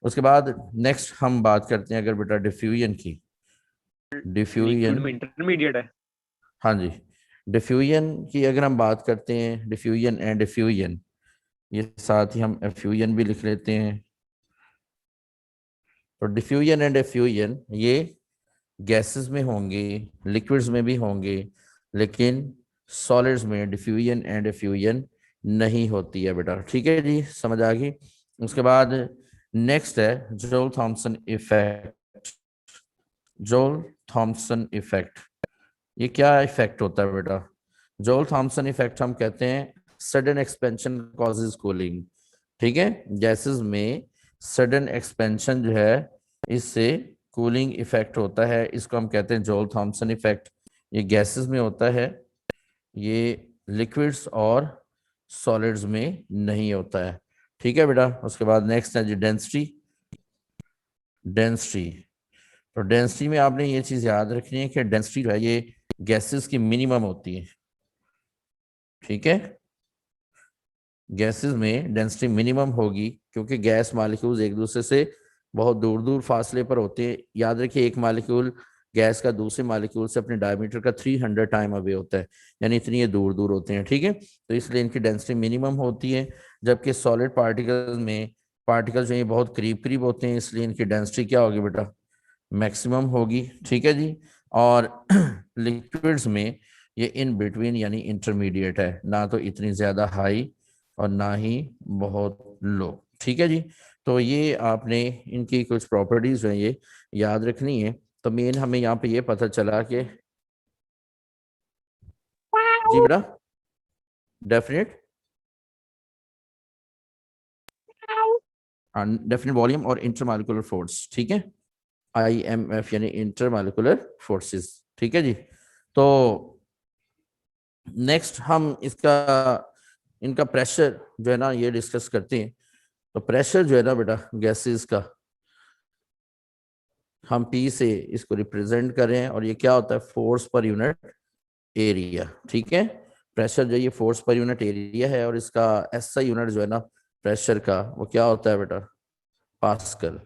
उसके बाद नेक्स्ट हम बात करते हैं अगर बेटा डिफ्यूजन की। लिक्विड डिफ्यूजन, में इंटरमीडिएट है। हाँ जी, डिफ्यूजन की अगर हम बात करते हैं, डिफ्यूजन एंड डिफ्यूजन, ये साथ ही हम एफ्यूजन भी लिख लेते हैं। तो डिफ्यूजन एंड एफ्यूजन ये गैसेस में होंगे, लिक्विड्स में भी होंगे, लेकिन सॉलिड्स में डिफ्यूजन एंड एफ्यूजन नहीं होती है बेटा। ठीक है जी, समझ आ गई। उसके बाद नेक्स्ट है जोल थॉमसन इफेक्ट। जोल थॉमसन इफेक्ट, ये क्या इफेक्ट होता है बेटा? जोल थॉमसन इफेक्ट हम कहते हैं सडन एक्सपेंशन कॉजेज कूलिंग। ठीक है, गैसेस में सडन एक्सपेंशन जो है, इससे कूलिंग इफेक्ट होता है, इसको हम कहते हैं जोल थॉमसन इफेक्ट। ये गैसेस में होता है, ये लिक्विड्स और सॉलिड्स में नहीं होता है। ठीक है बेटा। उसके बाद नेक्स्ट है जी डेंसिटी। डेंसिटी, तो डेंसिटी में आपने ये चीज याद रखनी है कि डेंसिटी जो है ये गैसेस की मिनिमम होती है। ठीक है, गैसेस में डेंसिटी मिनिमम होगी क्योंकि गैस मालिक्यूल्स एक दूसरे से बहुत दूर दूर फासले पर होते हैं। याद रखिए, एक मालिक्यूल गैस का दूसरे मालिक्यूल से अपने डायमीटर का 300 टाइम अवे होता है, यानी इतनी ये दूर दूर होते हैं। ठीक है, तो इसलिए इनकी डेंसिटी मिनिमम होती है। जबकि सॉलिड पार्टिकल्स में पार्टिकल्स जो ये बहुत करीब करीब होते हैं, इसलिए इनकी डेंसिटी क्या होगी बेटा? मैक्सिमम होगी। ठीक है जी। और लिक्विड्स में ये इन बिटवीन यानी इंटरमीडिएट है, ना तो इतनी ज्यादा हाई और ना ही बहुत लो। ठीक है जी। तो ये आपने इनकी कुछ प्रॉपर्टीज हैं ये याद रखनी है। तो मेन हमें यहाँ पे ये पता चला कि जी बेटा, डेफिनेट डेफिनेट वॉल्यूम और इंटरमॉलिक्यूलर फोर्स। ठीक है, IMF यानी इंटरमॉलिक्यूलर फोर्सेस। ठीक है जी। तो नेक्स्ट हम इसका इनका प्रेशर जो है ना ये डिस्कस करते हैं। तो प्रेशर जो है ना बेटा गैसेस का, हम P से इसको रिप्रेजेंट करें, और ये क्या होता है? Force per unit area. ठीक है, प्रेशर जो ये फोर्स पर यूनिट एरिया है, और इसका SI यूनिट जो है ना प्रेशर का, वो क्या होता है बेटा? पास्कल।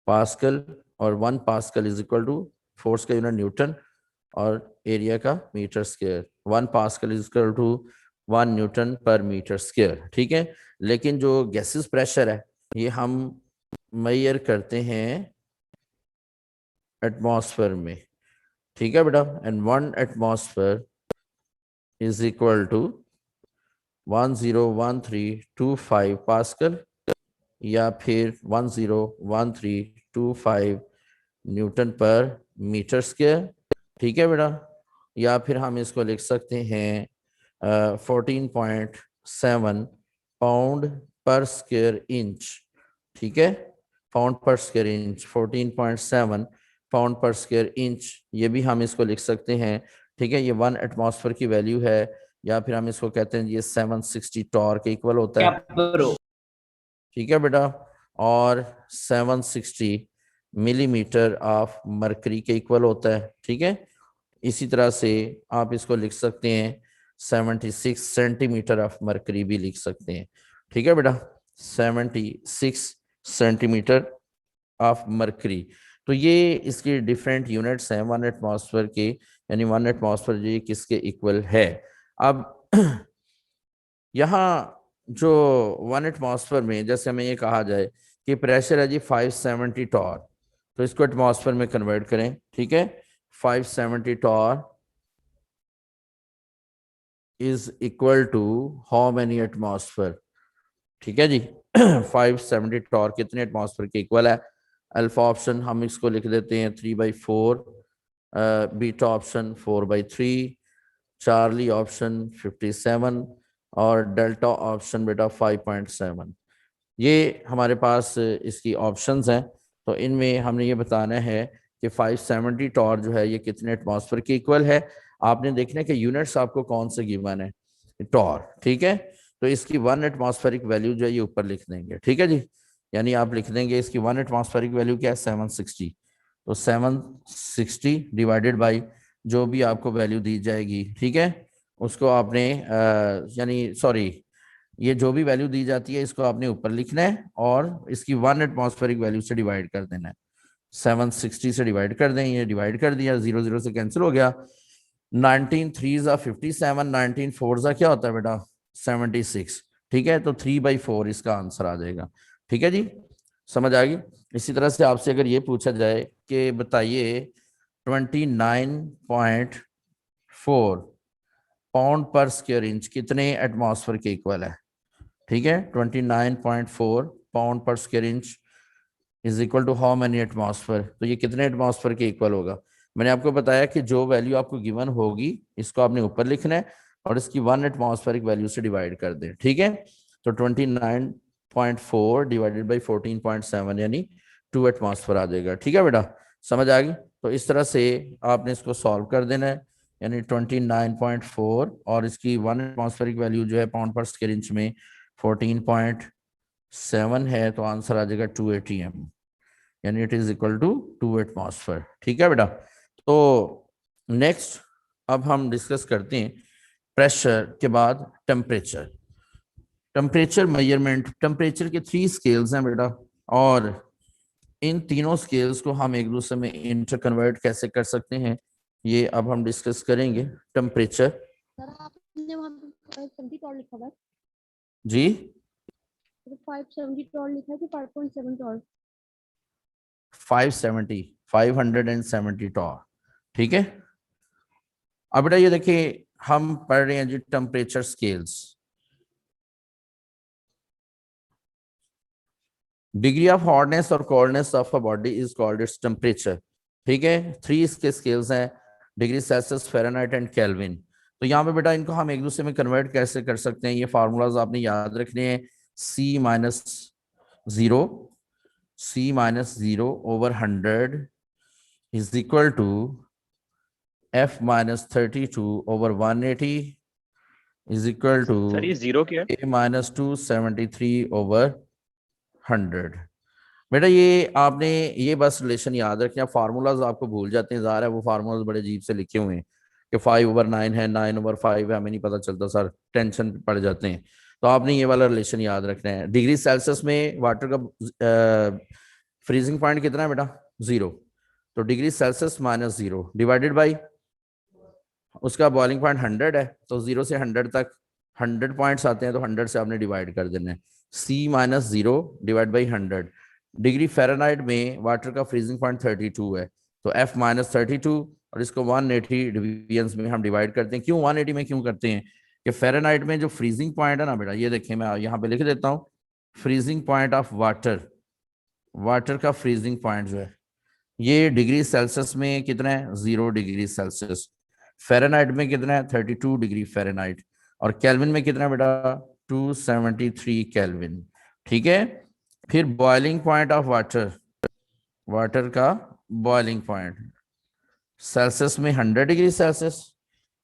पास्कल, और 1 pascal is equal to force का यूनिट न्यूटन और एरिया का metre square. 1 pascal is equal to 1 newton per metre square. ठीक है, लेकिन जो गैसेस प्रेशर है ये हम मेजर करते हैं एटमॉस्फेयर में। ठीक है बेटा, and 1 atmosphere is equal to 101325 pascal, या फिर 101325 न्यूटन पर मीटर स्क्वायर। ठीक है बेटा, या फिर हम इसको लिख सकते हैं 14.7 पाउंड पर स्क्वायर इंच। ठीक है, pound per square inch, 14.7 pound per square inch, ये भी हम इसको लिख सकते हैं। ठीक है, ये 1 एटमॉस्फेयर की वैल्यू है, या फिर हम इसको कहते हैं ये 760 टॉर्क के इक्वल होता है। ठीक है बेटा, और 760 मिलीमीटर ऑफ मरकरी के इक्वल होता है। ठीक है, इसी तरह से आप इसको लिख सकते हैं 76 सेंटीमीटर ऑफ मरकरी भी लिख सकते हैं। ठीक है बेटा, 76 सेंटीमीटर ऑफ मरकरी। तो ये इसकी डिफरेंट यूनिट्स हैं 1 एटमॉस्फेयर के, यानी 1 एटमॉस्फेयर जो ये किसके इक्वल है। अब यहाँ जो 1 एटमॉस्फेयर में, जैसे हमें ये कहा जाए कि प्रेशर है जी 570 टॉर, तो इसको एटमॉस्फेयर में कन्वर्ट करें। ठीक है, 570 torr is equal to how many atmosphere? ठीक है जी, 570 टॉर कितने एटमॉस्फेयर के इक्वल है? अल्फा ऑप्शन हम इसको लिख देते हैं 3/4, बीटा ऑप्शन 4/3, चार्ली ऑप्शन 57, और डेल्टा ऑप्शन बेटा 5.7। ये हमारे पास इसकी ऑप्शंस हैं। तो इनमें हमने ये बताना है कि 570 टॉर जो है ये कितने एटमॉस्फेयर के इक्वल है। आपने देखना है कि यूनिट्स आपको कौन से गिवन है, टॉर। ठीक है, तो इसकी 1 एटमॉस्फेरिक वैल्यू जो है ये ऊपर लिख देंगे। ठीक है जी, यानी आप लिख देंगे इसकी 1 एटमॉस्फेरिक वैल्यू क्या है? 760। तो 760 डिवाइडेड बाई जो भी आपको वैल्यू दी जाएगी, ठीक है, उसको आपने यानी सॉरी, ये जो भी वैल्यू दी जाती है इसको आपने ऊपर लिखना है और इसकी 1 एटमॉस्फेरिक वैल्यू से डिवाइड कर देना है। 760 से डिवाइड कर दें, ये डिवाइड कर दिया, 0 0 से कैंसिल हो गया। 19 3 57, 19 4 क्या होता है बेटा 76, ठीक है। तो 3/4 इसका आंसर आ जाएगा, ठीक है जी, समझ आ गई। इसी तरह से आपसे अगर ये पूछा जाए कि बताइए 29.4 पाउंड पर स्क्वायर इंच कितने एटमॉस्फेयर के इक्वल है, ठीक है। 29.4 pound per square inch is equal to how many atmosphere, तो ये कितने एटमॉस्फेयर के इक्वल होगा। मैंने आपको बताया कि जो वैल्यू आपको गिवन होगी इसको आपने ऊपर लिखना है और इसकी 1 एटमॉस्फेरिक वैल्यू से डिवाइड कर दें, ठीक है। तो 29.4 डिवाइडेड बाई 14.7 यानी 2 एटमॉस्फेयर आ जाएगा, ठीक है बेटा, समझ आ गई। तो इस तरह से आपने इसको सॉल्व कर देना है, यानी 29.4 और इसकी 1 एटमॉस्फेरिक वैल्यू जो है पाउंड पर स्क्वायर इंच में 14.7 है, तो आंसर आ जाएगा 280 m, यानी it is equal to 2 atmosphere, ठीक है बेटा। तो नेक्स्ट अब हम डिस्कस करते हैं प्रेशर के बाद टेम्परेचर। टेम्परेचर मेजरमेंट, टेम्परेचर के 3 स्केल्स हैं बेटा, और इन तीनों स्केल्स को हम एक दूसरे में इंटर कन्वर्ट कैसे कर सकते हैं ये अब हम डिस्कस करेंगे। टेम्परेचर सर आपने वहां पे 570 टॉल लिखा हुआ है जी, तो 570 टॉल लिखा है कि 5.7 टॉल? 570 टॉर, ठीक है। अब बेटा ये देखिए हम पढ़ रहे हैं जी temperature scales. Degree of hotness और coldness of a body is called its temperature, ठीक है। 3 इसके स्केल्स हैं, degree Celsius, Fahrenheit and Kelvin. तो यहाँ पे बेटा इनको हम एक दूसरे में कन्वर्ट कैसे कर सकते हैं, ये फार्मूलाज आपने याद रखने हैं। C-0, C-0/100 is equal to F-32/180 is equal to sir ये जीरो क्या है? A-273/100। बेटा ये आपने ये बस रिलेशन याद रखें, फार्मूलाज आपको भूल जाते हैं, ज़ाहिर है वो फार्मूलाज बड़े अजीब से लिखे हुए हैं कि 5/9 है, 9/5 है, हमें नहीं पता चलता सर, टेंशन पड़ जाते हैं। तो आपने ये वाला रिलेशन याद रखना है। डिग्री सेल्सियस में वाटर का फ्रीजिंग पॉइंट कितना है बेटा 0, तो डिग्री सेल्सियस -0 डिवाइडेड बाई उसका बॉइलिंग पॉइंट 100 है, तो 0 से 100 तक 100 पॉइंट्स आते हैं, तो 100 से आपने डिवाइड कर देना है। C-0 divide by 100। Degree Fahrenheit में वाटर का फ्रीजिंग पॉइंट 32 है, तो F-32 और इसको 180 डिवीजन्स में हम डिवाइड करते हैं। क्यों 180 में क्यों करते हैं कि फ़ारेनहाइट में जो फ्रीजिंग पॉइंट है ना बेटा, ये देखिए मैं यहाँ पे लिख देता हूँ, freezing point of water, water का फ्रीजिंग पॉइंट जो है ये डिग्री सेल्सियस में कितना है 0 डिग्री सेल्सियस, फ़ारेनहाइट में कितना है 32 डिग्री फ़ारेनहाइट, और केल्विन में कितना है बेटा 273 केल्विन, ठीक है। फिर boiling point of water, water का बॉइलिंग पॉइंट सेल्सियस में 100 डिग्री सेल्सियस,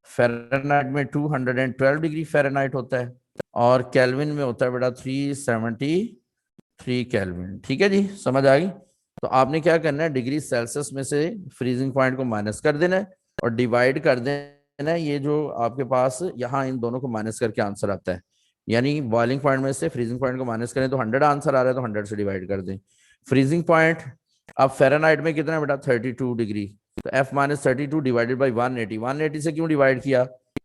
फ़ारेनहाइट में 212 डिग्री फ़ारेनहाइट होता है, और केल्विन में होता है बेटा 373 केल्विन, ठीक है जी, समझ आ गई। तो आपने क्या करना है, डिग्री सेल्सियस में से फ्रीजिंग पॉइंट को माइनस कर देना है और डिवाइड कर देना है, ये जो आपके पास यहाँ इन दोनों को माइनस करके आंसर आता है, यानी बॉइलिंग पॉइंट में से फ्रीजिंग पॉइंट को माइनस करें तो 100 आंसर आ रहा है, तो 100 से डिवाइड कर दें। फ्रीजिंग पॉइंट अब फ़ारेनहाइट में कितना है बेटा 32 डिग्री, तो F-32 डिवाइडेड बाई 180, 180 से क्यों डिवाइड किया,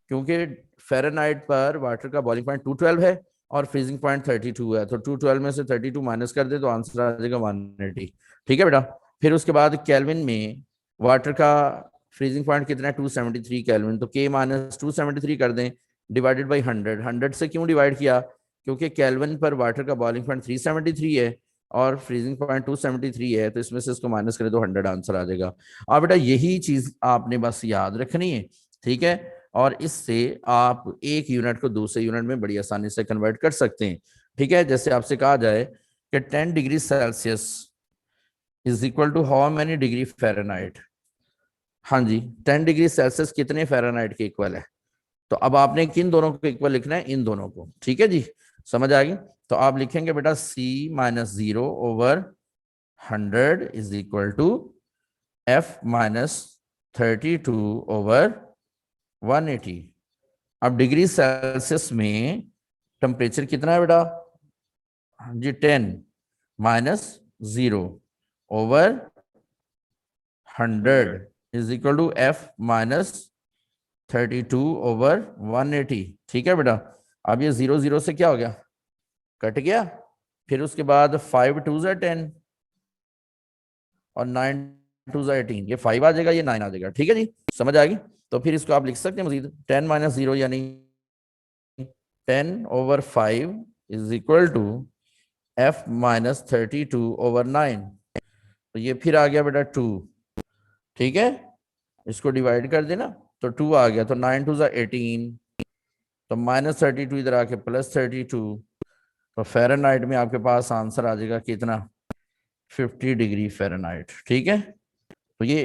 क्योंकि फ़ारेनहाइट पर वाटर का बॉइलिंग पॉइंट 212 है और फ्रीजिंग पॉइंट 32 है, तो 212 में से 32 माइनस कर दे तो आंसर आ जाएगा 180, ठीक है बेटा। फिर उसके बाद केल्विन में वाटर का फ्रीजिंग पॉइंट कितना है 273 केल्विन, तो K-273 कर दें डिवाइडेड बाई 100, 100 से क्यों डिवाइड किया, क्योंकि केल्विन पर वाटर का बॉइलिंग पॉइंट 373 है और फ्रीजिंग पॉइंट 273 है, तो इसमें से इसको माइनस करें तो 100 आंसर आ जाएगा। अब बेटा यही चीज आपने बस याद रखनी है, ठीक है, और इससे आप एक यूनिट को दूसरे यूनिट में बड़ी आसानी से कन्वर्ट कर सकते हैं, ठीक है। जैसे आपसे कहा जाए कि 10 degree Celsius is equal to how many degree Fahrenheit, हाँ जी 10 डिग्री सेल्सियस कितने फ़ारेनहाइट के इक्वल है, तो अब आपने किन दोनों को इक्वल लिखना है, इन दोनों को, ठीक है जी, समझ आ गई। तो आप लिखेंगे बेटा C-0/100 is equal to F-32/180। अब डिग्री सेल्सियस में टेम्परेचर कितना है बेटा जी 10 minus 0 over 100 is equal to F minus 32 over 180। ठीक है बेटा, अब ये 0 0 से क्या हो गया, कट गया। फिर उसके बाद 5 2 ज़ा 10 और 9 2 ज़ा 18, ये 5 आ जाएगा, ये 9 आ जाएगा। ठीक है जी, समझ आ गई। तो फिर इसको आप लिख सकते हैं मजीद 10 माइनस 0 यानी 10 over 5 is equal to F minus 32 over 9। तो ये फिर आ गया बेटा 2। ठीक है, इसको डिवाइड कर देना तो 2 आ गया, तो 9 2 ज़ा 18, तो माइनस 32 इधर आके प्लस 32, तो फ़ारेनहाइट में आपके पास आंसर आ जाएगा कितना, 50 डिग्री फ़ारेनहाइट। ठीक है, तो ये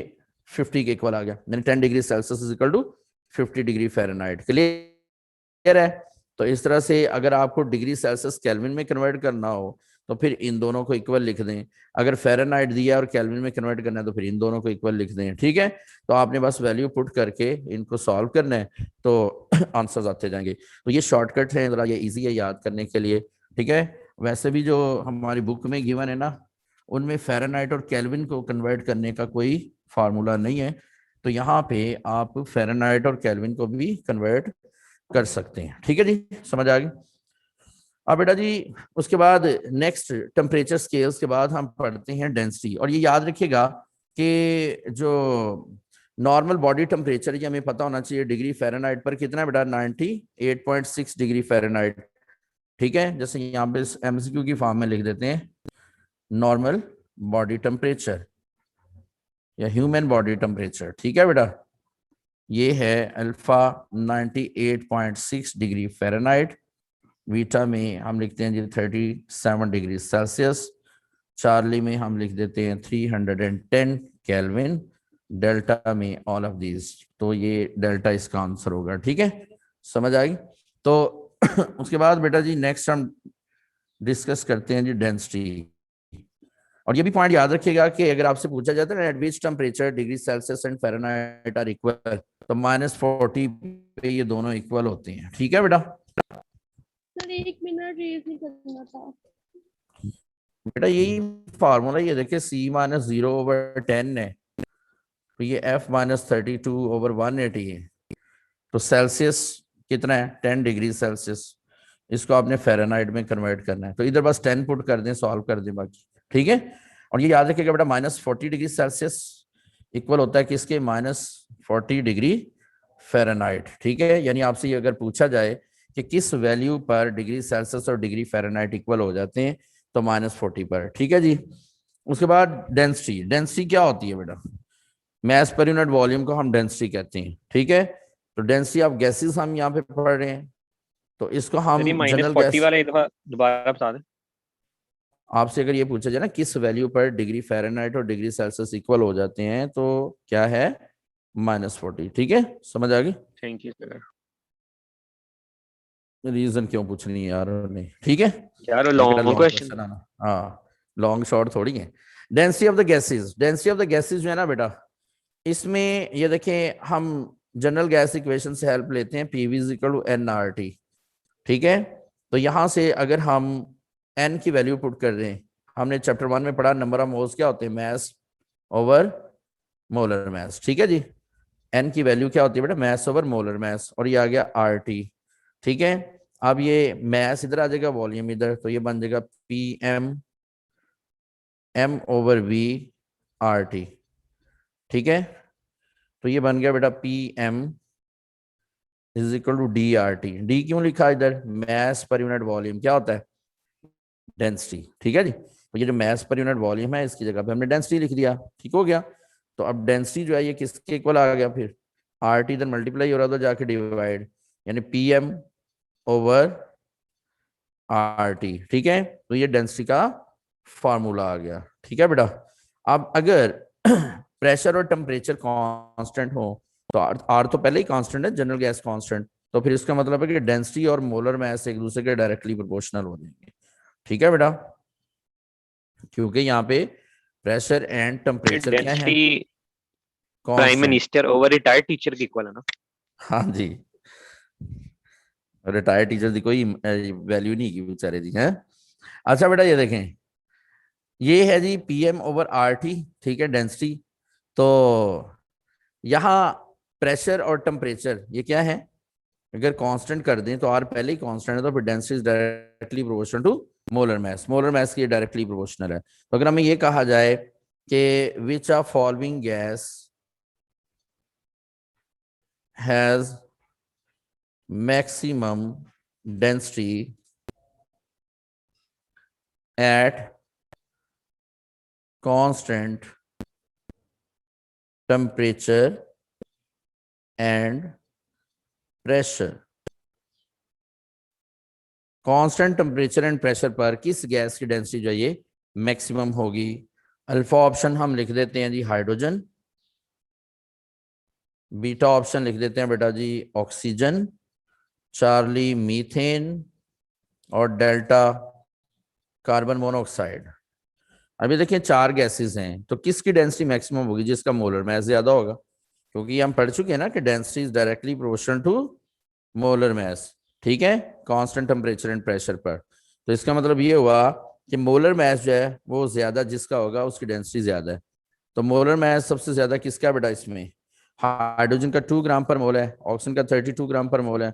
50 के इक्वल आ गया, यानी 10 degree Celsius is equal to 50 degree Fahrenheit. Clear है। तो इस तरह से अगर आपको डिग्री सेल्सियस केल्विन में कन्वर्ट करना हो तो फिर इन दोनों को इक्वल लिख दें। अगर फ़ारेनहाइट दिया और केल्विन में कन्वर्ट करना है तो फिर इन दोनों को इक्वल लिख दें। ठीक है, तो आपने बस वैल्यू पुट करके इनको सॉल्व करना है तो आंसर्स आते जाएंगे। तो ये शॉर्टकट है, जरा ये इजी है याद करने के लिए। ठीक है, वैसे भी जो हमारी बुक में गिवन है ना, उनमें फ़ारेनहाइट और केल्विन को कन्वर्ट करने का कोई फार्मूला नहीं है, तो यहाँ पे आप फ़ारेनहाइट और केल्विन को भी कन्वर्ट कर सकते हैं। ठीक है जी, समझ आ गई। अब बेटा जी उसके बाद नेक्स्ट टेम्परेचर स्केल्स के बाद हम पढ़ते हैं डेंसिटी। और ये याद रखिएगा कि जो नॉर्मल बॉडी टेम्परेचर ये हमें पता होना चाहिए डिग्री फ़ारेनहाइट पर कितना है बेटा, 98.6 डिग्री फ़ारेनहाइट। ठीक है, जैसे यहाँ पे MCQ की फॉर्म में लिख देते हैं नॉर्मल बॉडी टेम्परेचर या ह्यूमन बॉडी टेम्परेचर। ठीक है बेटा, ये है अल्फा 98.6 डिग्री फ़ारेनहाइट, बीटा में हम लिखते हैं जी 37 डिग्री सेल्सियस, चार्ली में हम लिख देते हैं 310 केल्विन, डेल्टा में ऑल ऑफ दीज। तो ये डेल्टा इसका आंसर होगा। ठीक है, समझ आएगी। तो उसके बाद बेटा जी नेक्स्ट हम डिस्कस करते हैं जी डेंसिटी। और ये भी पॉइंट याद रखिएगा कि अगर आपसे पूछा जाता है at which temperature degree Celsius and Fahrenheit are equal, तो -40 पे ये दोनों इक्वल होते हैं। ठीक है बेटा, सर 1 मिनट रेज नहीं करना था बेटा यही फार्मूला, ये देखिए C माइनस 0 ओवर 10 है, तो ये F माइनस 32 ओवर 180 है। तो सेल्सियस कितना है, 10 डिग्री सेल्सियस, इसको आपने फ़ारेनहाइट में कन्वर्ट करना है, तो इधर बस 10 पुट कर दें, सॉल्व कर दें बाकी। ठीक है, और ये याद रखिएगा बेटा -40 डिग्री सेल्सियस इक्वल होता है किसके, -40 डिग्री फ़ारेनहाइट। ठीक है, यानी आपसे ये अगर पूछा जाए कि किस वैल्यू पर डिग्री सेल्सियस और डिग्री फ़ारेनहाइट इक्वल हो जाते हैं, तो -40 पर। ठीक है जी, उसके बाद डेंसिटी। डेंसिटी क्या होती है बेटा, मास पर यूनिट वॉल्यूम को हम डेंसिटी कहते हैं। ठीक है, तो डेंसिटी ऑफ गैसेस हम यहाँ पे पढ़ रहे हैं, तो इसको हम जनरल -40 गैस, वाला एक दफा दोबारा बता दें। आपसे अगर ये पूछा जाए ना किस वैल्यू पर डिग्री फ़ारेनहाइट और डिग्री सेल्सियस इक्वल हो जाते हैं, तो क्या है, -40। ठीक है, समझ आ गई। Thank you sir. रीजन क्यों पूछनी है यार ने। ठीक है यार बेटा, लॉन्ग क्वेश्चन। आना, हाँ लॉन्ग शॉर्ट थोड़ी है। Density of the gases, density of the gases जो है ना बेटा, इसमें ये देखें हम जनरल गैस इक्वेशन से हेल्प लेते हैं, PV is equal to nRT। ठीक है, तो यहां से अगर हम n की वैल्यू पुट कर दें, हमने चैप्टर 1 में पढ़ा नंबर ऑफ मोल्स क्या होते हैं, मास ओवर मोलर मास। ठीक है जी, n की वैल्यू क्या होती है बेटा, मास ओवर मोलर मास, और ये आ गया RT। ठीक है, अब ये मास इधर आ जाएगा, वॉल्यूम इधर, तो ये बन जाएगा PM M over V RT। ठीक है, तो ये बन गया बेटा PM is equal to DRT। D क्यों लिखा इधर, मास पर यूनिट वॉल्यूम क्या होता है, डेंसिटी। ठीक है जी, तो ये जो मास पर यूनिट वॉल्यूम है इसकी जगह पे हमने डेंसिटी लिख दिया। ठीक हो गया, तो अब डेंसिटी जो है ये किसके इक्वल आ गया, फिर RT इधर मल्टीप्लाई हो रहा था जाके डिवाइड, यानी PM ओवर RT। ठीक है, तो ये डेंसिटी का फार्मूला आ गया। ठीक है बेटा, अब अगर प्रेशर और टेम्परेचर कांस्टेंट हो, तो R तो पहले ही कांस्टेंट है, जनरल गैस कांस्टेंट, तो फिर इसका मतलब है कि डेंसिटी और मोलर मास एक दूसरे के डायरेक्टली प्रोपोर्शनल हो जाएंगे। ठीक है बेटा, क्योंकि यहाँ पे प्रेशर एंड टेम्परेचर क्या है, density prime constant. Minister over retired teacher की इक्वल है ना। हाँ जी, रिटायर्ड टीचर की कोई वैल्यू नहीं की बेचारे दी है। अच्छा बेटा ये देखें, ये है जी PM ओवर RT, ठीक है, डेंसिटी। तो यहाँ प्रेशर और टेम्परेचर ये क्या है, अगर कांस्टेंट कर दें तो R पहले ही कांस्टेंट है, तो फिर density is directly proportional to molar mass की डायरेक्टली प्रोपोर्शनल है। तो अगर हमें ये कहा जाए कि which of following gas has maximum density at constant temperature and pressure, constant temperature and pressure पर किस गैस की डेंसिटी जो है ये मैक्सिमम होगी। अल्फा ऑप्शन हम लिख देते हैं जी हाइड्रोजन, बीटा ऑप्शन लिख देते हैं बेटा जी ऑक्सीजन, चार्ली मीथेन और डेल्टा कार्बन मोनोऑक्साइड। अभी देखिए 4 गैसेस हैं, तो किसकी डेंसिटी मैक्सिमम होगी, जिसका मोलर मास ज्यादा होगा, क्योंकि हम पढ़ चुके हैं ना कि density is directly proportional to molar mass, ठीक है, कांस्टेंट टेम्परेचर एंड प्रेशर पर। तो इसका मतलब ये हुआ कि मोलर मास जो है वो ज्यादा जिसका होगा उसकी डेंसिटी ज्यादा है। तो मोलर मास सबसे ज्यादा किसका बेटा, इसमें हाइड्रोजन का 2 ग्राम पर मोल है, ऑक्सीजन का 32 ग्राम पर मोल है,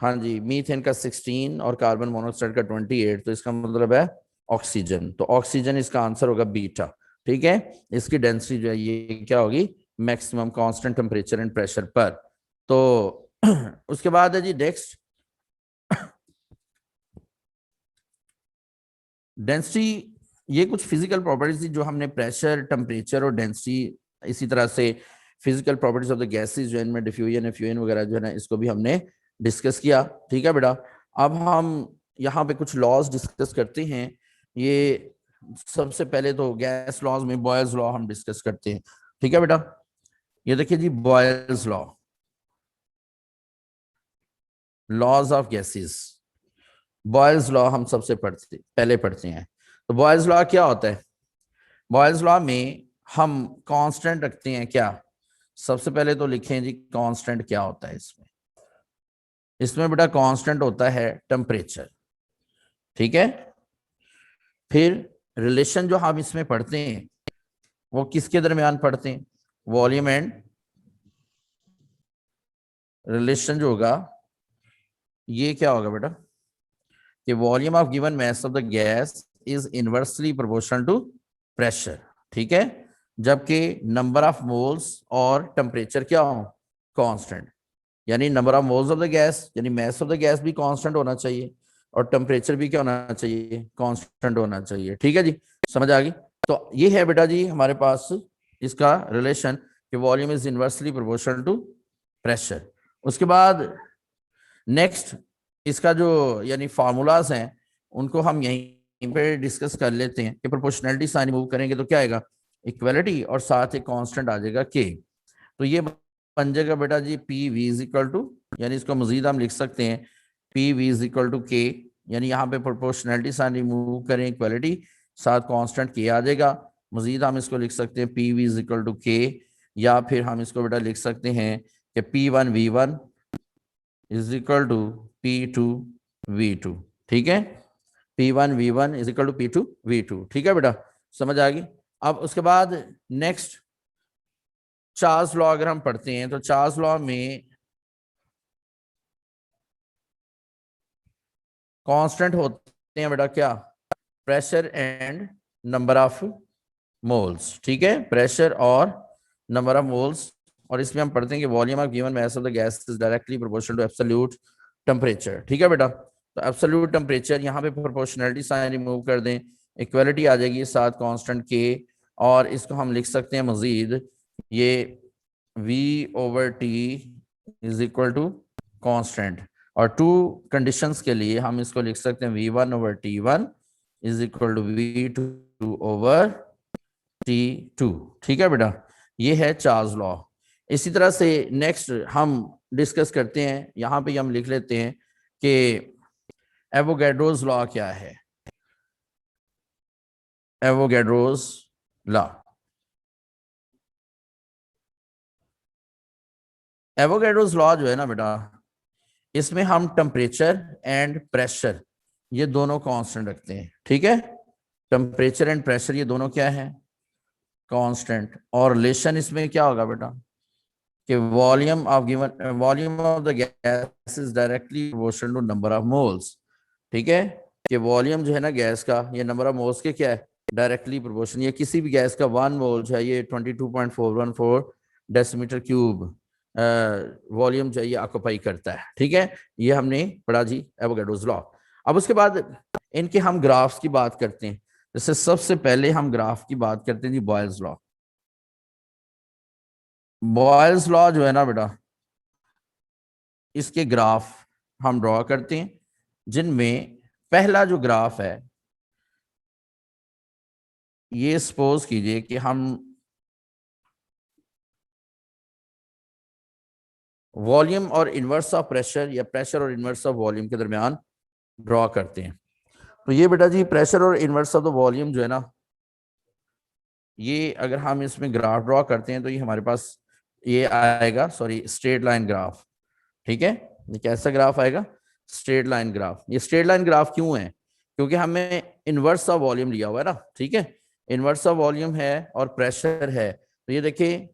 हाँ जी, मीथेन का 16 और कार्बन मोनोऑक्साइड का 28। तो इसका मतलब है ऑक्सीजन, तो ऑक्सीजन इसका आंसर होगा बीटा, ठीक है। इसकी डेंसिटी जो है ये क्या होगी, maximum constant temperature and pressure पर। तो उसके बाद है जी नेक्स्ट डेंसिटी, ये कुछ फिजिकल प्रॉपर्टीज थी जो हमने प्रेशर, टेम्परेचर और डेंसिटी, इसी तरह से physical properties of the gases जो इनमें डिफ्यूजन एफ्यूजन वगैरह जो है ना, इसको भी हमने डिस्कस किया, ठीक है बेटा। अब हम यहाँ पे कुछ लॉज डिस्कस करते हैं। ये सबसे पहले तो गैस लॉज में बॉयल्स लॉ हम डिस्कस करते हैं, ठीक है बेटा। ये देखिए जी Boyle's law, laws of gases, Boyle's law हम सबसे पहले पढ़ते हैं। तो बॉयल्स लॉ क्या होता है, बॉयल्स लॉ में हम कांस्टेंट रखते हैं क्या, सबसे पहले तो लिखें जी कांस्टेंट क्या होता है इसमें। इसमें बेटा कांस्टेंट होता है टेम्परेचर, ठीक है। फिर रिलेशन जो हम इसमें पढ़ते हैं वो किसके दरमियान पढ़ते हैं, वॉल्यूम एंड रिलेशन जो होगा ये क्या होगा बेटा, कि volume of given mass of the gas is inversely proportional to pressure, ठीक है, जबकि नंबर ऑफ मोल्स और टेम्परेचर क्या हो कांस्टेंट, यानी number of moles of the gas यानी मास ऑफ द गैस भी कांस्टेंट होना चाहिए और टेम्परेचर भी क्या होना चाहिए, कांस्टेंट होना चाहिए, ठीक है जी, समझ आ गई। तो ये है बेटा जी हमारे पास इसका रिलेशन कि volume is inversely proportional to pressure. उसके बाद नेक्स्ट इसका जो यानी फार्मूलाज हैं उनको हम यहीं पे डिस्कस कर लेते हैं कि प्रोपोर्शनैलिटी साइन रिमूव करेंगे तो क्या आएगा, इक्वलिटी, और साथ एक कांस्टेंट आ जाएगा के। तो ये बन जाएगा बेटा जी P V is equal to, यानी इसको मजीद हम लिख सकते हैं P V is equal to K, यानी यहाँ पे प्रोपोर्शनैलिटी साइन रिमूव करें इक्वलिटी, साथ कांस्टेंट के आ जाएगा। मजीद हम इसको लिख सकते हैं P V is equal to K, या फिर हम इसको बेटा लिख सकते हैं कि P1V1 is equal to P2V2, ठीक है, P1V1 is equal to P2V2, ठीक है बेटा, समझ आ गई। अब उसके बाद नेक्स्ट चार्ल्स लॉ अगर हम पढ़ते हैं तो चार्ल्स लॉ में कांस्टेंट होते हैं बेटा क्या, pressure and number of moles, ठीक है, प्रेशर और नंबर ऑफ मोल्स। और इसमें हम पढ़ते हैं कि volume of given mass of the gas is directly proportional to absolute temperature, ठीक है बेटा। तो एब्सोल्यूट टेम्परेचर यहाँ पे प्रोपोर्शनैलिटी साइन रिमूव कर दें, इक्वलिटी आ जाएगी साथ कांस्टेंट के, और इसको हम लिख सकते हैं मजीद ये V/T is equal to constant, और 2 कंडीशंस के लिए हम इसको लिख सकते हैं V1/T1 is equal to V2/T2, ठीक है बेटा, ये है चार्ल्स लॉ। इसी तरह से नेक्स्ट हम डिस्कस करते हैं, यहाँ पे हम लिख लेते हैं कि एवोगैड्रोस लॉ क्या है, एवोगैड्रोस लॉ। एवोगैड्रोस लॉ जो है ना बेटा, इसमें हम टेम्परेचर एंड प्रेशर ये दोनों कांस्टेंट रखते हैं, ठीक है। टेम्परेचर एंड प्रेशर ये दोनों क्या है, कांस्टेंट। और रिलेशन इसमें क्या होगा बेटा कि volume of given volume of the gas is directly proportional to number of moles, ठीक है। कि वॉल्यूम जो है ना गैस का, ये नंबर ऑफ मोल्स के क्या है, डायरेक्टली प्रोपोर्शनल। ये किसी भी गैस का 1 मोल जो है ये 22.414 डेसीमीटर क्यूब वॉल्यूम जो है ये ऑक्यूपाई करता है, ठीक है। ये हमने पढ़ा जी एवोगाड्रोस लॉ। अब उसके बाद इनके हम ग्राफ्स की बात करते हैं। जैसे सबसे पहले हम ग्राफ की बात करते हैं जी बॉयल्स लॉ। बॉयल्स लॉ जो है ना बेटा, इसके ग्राफ हम ड्रॉ करते हैं, जिनमें पहला जो ग्राफ है ये सपोज कीजिए कि हम वॉल्यूम और इनवर्स ऑफ प्रेशर या प्रेशर और इनवर्स ऑफ वॉल्यूम के दरमियान ड्रॉ करते हैं। तो ये बेटा जी प्रेशर और इनवर्स ऑफ द वॉल्यूम जो है ना, ये अगर हम इसमें ग्राफ ड्रॉ करते हैं तो ये हमारे पास ये आएगा, सॉरी स्ट्रेट लाइन ग्राफ, ठीक है। ये कैसा ग्राफ आएगा, स्ट्रेट लाइन ग्राफ। ये स्ट्रेट लाइन ग्राफ क्यों है, क्योंकि हमें इनवर्स ऑफ वॉल्यूम लिया हुआ है ना, ठीक है। इनवर्स ऑफ वॉल्यूम है और प्रेशर है। तो ये देखिए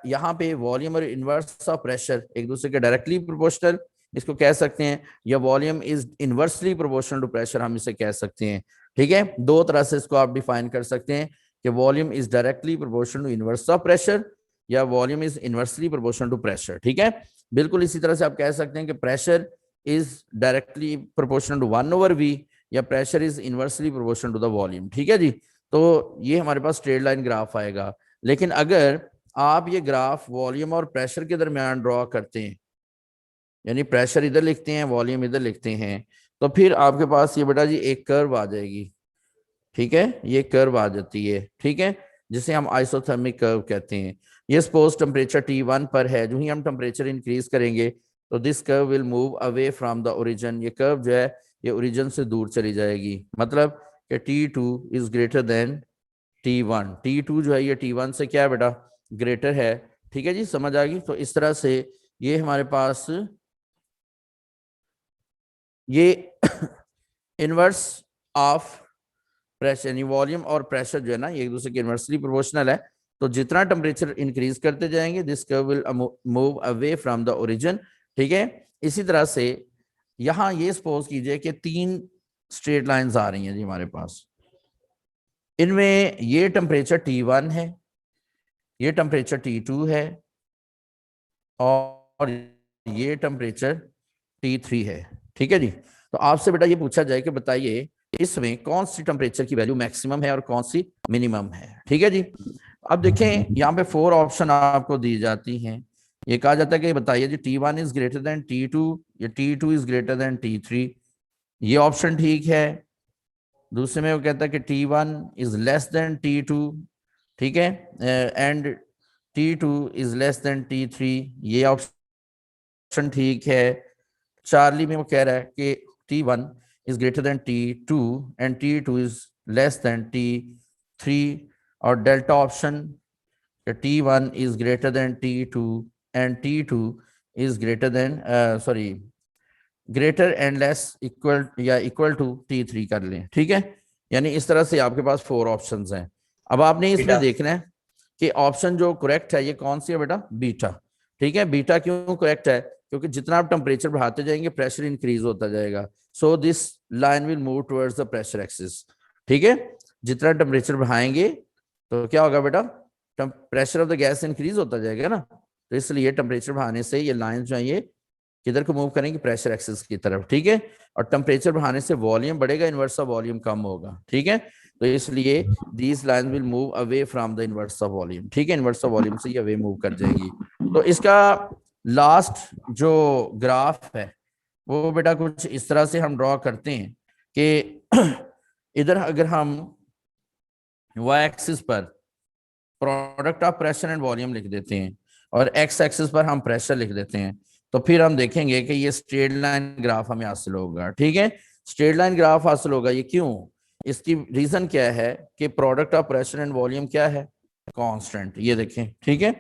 यहाँ पे वॉल्यूम और इनवर्स ऑफ प्रेशर एक दूसरे के डायरेक्टली प्रोपोर्शनल इसको कह सकते हैं, या volume is inversely proportional to pressure हम इसे कह सकते हैं, ठीक है। दो तरह से इसको आप डिफाइन कर सकते हैं कि volume is directly proportional to inverse of pressure या volume is inversely proportional to pressure, ठीक है। बिल्कुल इसी तरह से आप कह सकते हैं कि pressure is directly proportional to 1/v या pressure is inversely proportional to the volume, ठीक है जी। तो ये हमारे पास स्ट्रेट लाइन ग्राफ आएगा। लेकिन अगर आप ये ग्राफ वॉल्यूम और प्रेशर के दरमियान ड्रॉ करते हैं, यानी प्रेशर इधर लिखते हैं वॉल्यूम इधर लिखते हैं, तो फिर आपके पास ये बेटा जी एक कर्व आ जाएगी, ठीक है। ये कर्व आ जाती है, ठीक है, जिसे हम आइसोथर्मिक कर्व कहते हैं। ये सपोज टेम्परेचर T1 पर है, जो ही हम टेम्परेचर इंक्रीज करेंगे तो this curve will move away from the origin. ये कर्व जो है ये ओरिजिन से दूर चली जाएगी, मतलब कि T2 is greater than T1। T2 जो है ये T1 से क्या है बेटा, ग्रेटर है, ठीक है जी, समझ आ गई। तो इस तरह से ये हमारे पास ये इनवर्स ऑफ प्रेशर यानी वॉल्यूम और प्रेशर जो है ना ये एक दूसरे के इनवर्सली प्रोपोर्शनल है। तो जितना टेम्परेचर इंक्रीज करते जाएंगे this curve will move away from the origin, ठीक है। इसी तरह से यहां ये सपोज कीजिए कि 3 स्ट्रेट लाइंस आ रही हैं जी हमारे पास। इनमें ये टेम्परेचर T1 है, ये टेम्परेचर T2 है और ये टेम्परेचर T3 है, ठीक है जी। तो आपसे बेटा ये पूछा जाए कि बताइए इसमें कौन सी टेम्परेचर की वैल्यू मैक्सिमम है और कौन सी मिनिमम है, ठीक है जी। अब देखें यहाँ पे 4 ऑप्शन आपको दी जाती हैं। ये कहा जाता है कि बताइए जी T1 is greater than T2 या T2 is greater than T3। ये ऑप्शन ठीक है। दूसरे में वो कहता है कि T1 is less than T2, ठीक है, and T2 is less than T3। ये ऑप्शन ठीक है। चार्ली में वो कह रहा है कि T1 is greater than T2 and T2 is less than T3। और delta option T1 is greater than T2 and T2 is greater than greater and less equal या equal to T3 कर लें, ठीक है। यानी इस तरह से आपके पास 4 ऑप्शंस हैं। अब आपने इसमें देखना है कि ऑप्शन जो करेक्ट है ये कौन सी है बेटा, बीटा, ठीक है। बीटा क्यों करेक्ट है, क्योंकि जितना आप टेम्परेचर बढ़ाते जाएंगे प्रेशर इंक्रीज होता जाएगा। So this line will move towards the pressure axis, ठीक है। जितना टेम्परेचर बढ़ाएंगे तो क्या होगा बेटा, pressure of the gas increase होता जाएगा ना। तो इसलिए टेम्परेचर बढ़ाने से ये लाइन जो है ये किधर को मूव करेंगे, प्रेशर एक्सिस की तरफ, ठीक है। और टेम्परेचर बढ़ाने से वॉल्यूम बढ़ेगा, इनवर्स ऑफ वॉल्यूम कम होगा, ठीक है। तो इसलिए these line will move away from the inverse of volume, ठीक है। इनवर्स ऑफ वॉल्यूम से ये अवे मूव कर जाएगी। तो इसका लास्ट जो ग्राफ है वो बेटा कुछ इस तरह से हम ड्रॉ करते हैं कि इधर अगर हम वाई एक्सिस पर product of pressure and volume लिख देते हैं और एक्स एक्सिस पर हम प्रेशर लिख देते हैं, तो फिर हम देखेंगे कि ये स्ट्रेट लाइन ग्राफ हमें हासिल होगा, ठीक है। स्ट्रेट लाइन ग्राफ हासिल होगा। ये क्यों, इसकी रीजन क्या है कि product of pressure and volume क्या है, कांस्टेंट। ये देखें, ठीक है,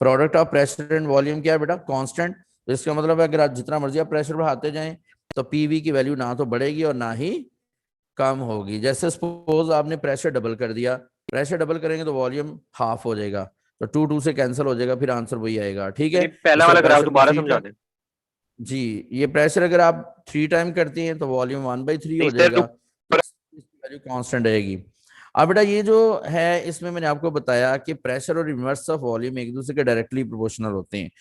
product of pressure and volume क्या है बेटा, कांस्टेंट। तो इसका मतलब है अगर आप जितना मर्जी आप प्रेशर बढ़ाते जाएं तो पीवी की वैल्यू ना तो बढ़ेगी और ना ही कम होगी। जैसे सपोज आपने प्रेशर डबल कर दिया, प्रेशर डबल करेंगे तो वॉल्यूम हाफ हो जाएगा, तो 2 से कैंसिल हो जाएगा, फिर आंसर वही आएगा। ठीक है, पहला वाला ग्राफ दोबारा समझा दें। जी, ये प्रेशर अगर आप 3 टाइम करती हैं तो वॉल्यूम 1/3 हो नहीं सर, जाएगा, वैल्यू कांस्टेंट रहेगी। अब बेटा ये जो है इसमें मैंने आपको बताया कि प्रेशर और इनवर्स ऑफ वॉल्यूम एक दूसरे के डायरेक्टली प्रोपोर्शनल होते हैं,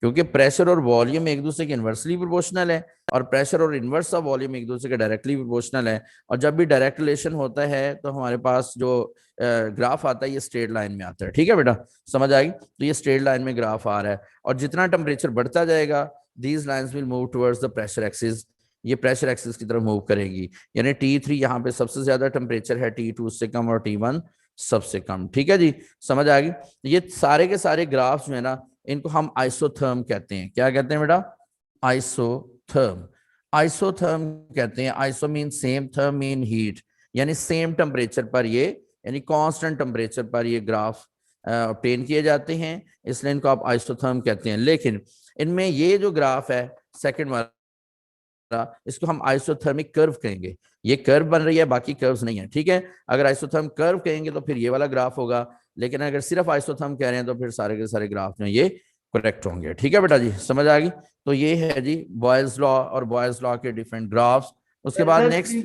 क्योंकि प्रेशर और वॉल्यूम एक दूसरे के इनवर्सली प्रोपोर्शनल है, और प्रेशर और इनवर्स ऑफ वॉल्यूम एक दूसरे के डायरेक्टली प्रोपोर्शनल है। और जब भी डायरेक्ट रिलेशन होता है तो हमारे पास जो ग्राफ आता है ये स्ट्रेट लाइन में आता है। ठीक है बेटा, समझ आएगी? तो ये स्ट्रेट लाइन में ग्राफ आ रहा है, और जितना टेम्परेचर बढ़ता जाएगा these lines will move towards the pressure axis, ये प्रेशर एक्सिस की तरफ मूव करेगी। यानी T3 यहाँ पे सबसे ज्यादा टेम्परेचर है, T2 उससे कम और T1 सबसे कम। ठीक है जी, समझ आ गई? ये सारे के सारे ग्राफ्स जो है ना इनको हम आइसोथर्म कहते हैं। क्या कहते हैं बेटा? आइसोथर्म। आइसोथर्म कहते हैं, iso mean same, therm mean heat, यानी सेम टेम्परेचर पर ये, यानी कांस्टेंट टेम्परेचर पर ये ग्राफ ऑब्टेन किए जाते हैं, इसलिए इनको आप आइसोथर्म कहते हैं। लेकिन इनमें ये जो ग्राफ है सेकंड वाला, इसको हम आइसोथर्मिक कर्व कहेंगे। ये कर्व बन रही है, बाकी कर्व्स नहीं है। ठीक है, अगर आइसोथर्म कर्व कहेंगे तो फिर ये वाला ग्राफ होगा, लेकिन अगर सिर्फ आइसोथर्म कह रहे हैं तो फिर सारे के सारे ग्राफ जो ये करेक्ट होंगे। ठीक है बेटा जी, समझ आ गई? तो ये है जी बॉयज लॉ और बॉयज लॉ के डिफरेंट ग्राफ्स। उसके बाद नेक्स्ट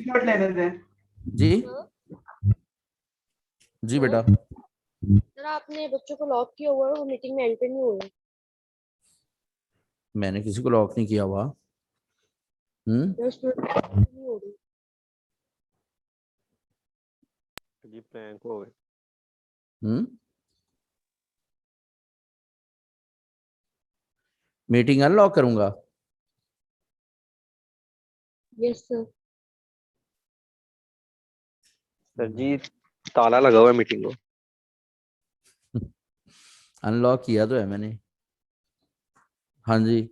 जी जी बेटा, सर आपने बच्चों को लॉक किया हुआ है, वो मीटिंग में एंटर नहीं हो रहे। मैंने किसी को लॉक नहीं किया हुआ। नहीं हो रही। जी प्रैंक हो गए। मीटिंग अनलॉक करूंगा? Yes sir. सर जी ताला लगा हुआ है मीटिंग को। अनलॉक किया तो है मैंने। हाँ जी,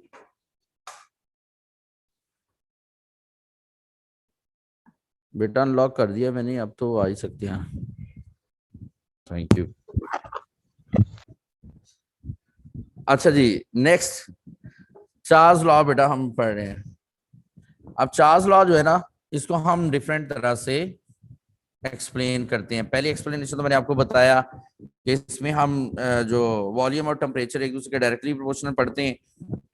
बेटा अनलॉक कर दिया मैंने, अब तो आ ही सकते हैं। Thank you. अच्छा जी, नेक्स्ट चार्ल्स लॉ बेटा हम पढ़ रहे हैं। अब चार्ल्स लॉ जो है ना इसको हम डिफरेंट तरह से एक्सप्लेन करते हैं। पहले एक्सप्लेनेशन तो मैंने आपको बताया कि इसमें हम जो वॉल्यूम और टेम्परेचर एक दूसरे के डायरेक्टली प्रोपोर्शनल पढ़ते हैं।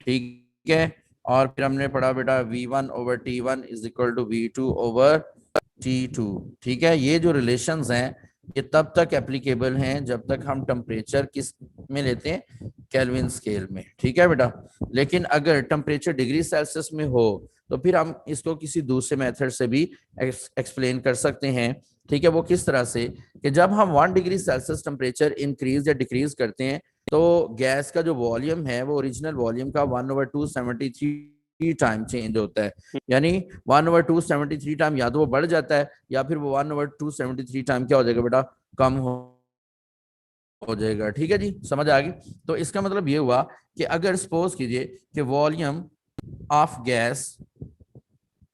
ठीक है, और फिर हमने पढ़ा बेटा V1/T1 is equal to V2/T2। ठीक है, ये जो रिलेशंस हैं ये तब तक एप्लीकेबल हैं जब तक हम टेम्परेचर किस में लेते हैं, केल्विन स्केल में। ठीक है बेटा, लेकिन अगर टेम्परेचर डिग्री सेल्सियस में हो तो फिर हम इसको किसी दूसरे मेथड से भी एक्सप्लेन कर सकते हैं। ठीक है, वो किस तरह से कि जब हम 1 डिग्री सेल्सियस टेम्परेचर इंक्रीज या डिक्रीज करते हैं तो गैस का जो वॉल्यूम है वो ओरिजिनल वॉल्यूम का 1/273 टाइम चेंज होता है। यानी 1/273 टाइम या तो वो बढ़ जाता है या फिर वो 1/273 टाइम क्या हो जाएगा बेटा, कम हो जाएगा। ठीक है जी, समझ आ गई? तो इसका मतलब ये हुआ कि अगर सपोज कीजिए कि volume of gas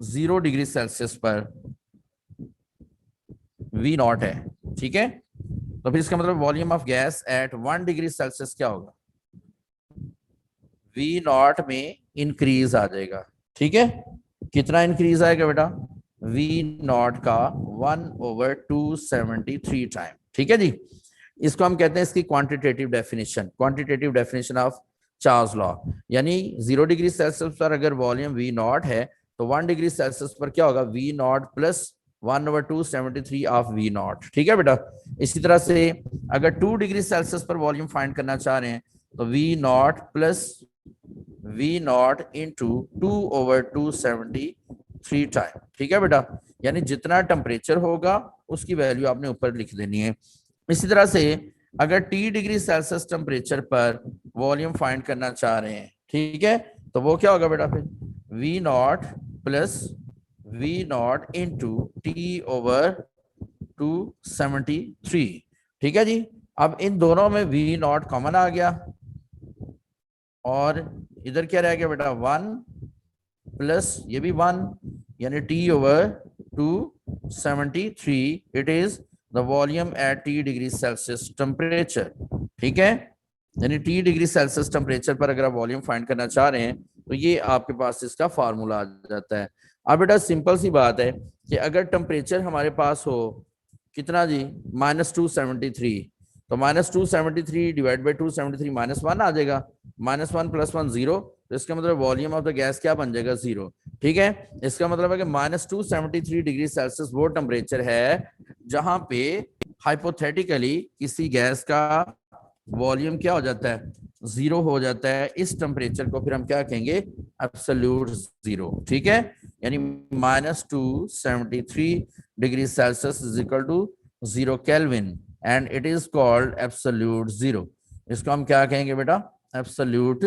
0 degree Celsius पर V0 है, ठीक है, तो फिर इसका मतलब volume of gas at 1 degree Celsius क्या होगा, V0 में इंक्रीज आ जाएगा। ठीक है, कितना इंक्रीज आएगा बेटा, V0 का 1/273 टाइम। ठीक है जी, इसको हम कहते हैं इसकी quantitative definition of Charles law. यानी 0 डिग्री सेल्सियस पर अगर वॉल्यूम V0 है तो 1 डिग्री सेल्सियस पर क्या होगा, V0 प्लस 1/273 ऑफ V0। ठीक है बेटा, इसी तरह से अगर 2 डिग्री सेल्सियस पर वॉल्यूम फाइंड करना चाह रहे हैं तो V0 plus V0 into 2/273 time. ठीक है बेटा, यानी जितना टेम्परेचर होगा उसकी वैल्यू आपने ऊपर लिख देनी है। इसी तरह से अगर T डिग्री सेल्सियस टेम्परेचर पर वॉल्यूम फाइंड करना चाह रहे हैं, ठीक है, तो वो क्या होगा बेटा, फिर V0 plus V0 into T/273। ठीक है जी, अब इन दोनों में V0 कॉमन आ गया और इधर क्या रह गया बेटा, 1 प्लस ये भी 1, यानी T/273 it is the volume at T degree Celsius temperature. ठीक है, यानी T डिग्री सेल्सियस टेम्परेचर पर अगर आप वॉल्यूम फाइंड करना चाह रहे हैं तो ये आपके पास इसका फार्मूला आ जाता है। अब बेटा सिंपल सी बात है कि अगर टेम्परेचर हमारे पास हो कितना जी -273, तो -273 डिवाइड बाई 273 -1 आ जाएगा, -1 + 1 0, तो इसका मतलब वॉल्यूम ऑफ द गैस क्या बन जाएगा 0। ठीक है, इसका मतलब है कि -273 डिग्री सेल्सियस वो टेम्परेचर है जहां पे हाइपोथेटिकली किसी गैस का वॉल्यूम क्या हो जाता है 0 हो जाता है। इस टेम्परेचर को फिर हम क्या कहेंगे एब्सोल्यूट 0। ठीक है, यानी -273 degree Celsius is equal to 0 kelvin and it is called absolute 0। इसको हम क्या कहेंगे बेटा एब्सोल्यूट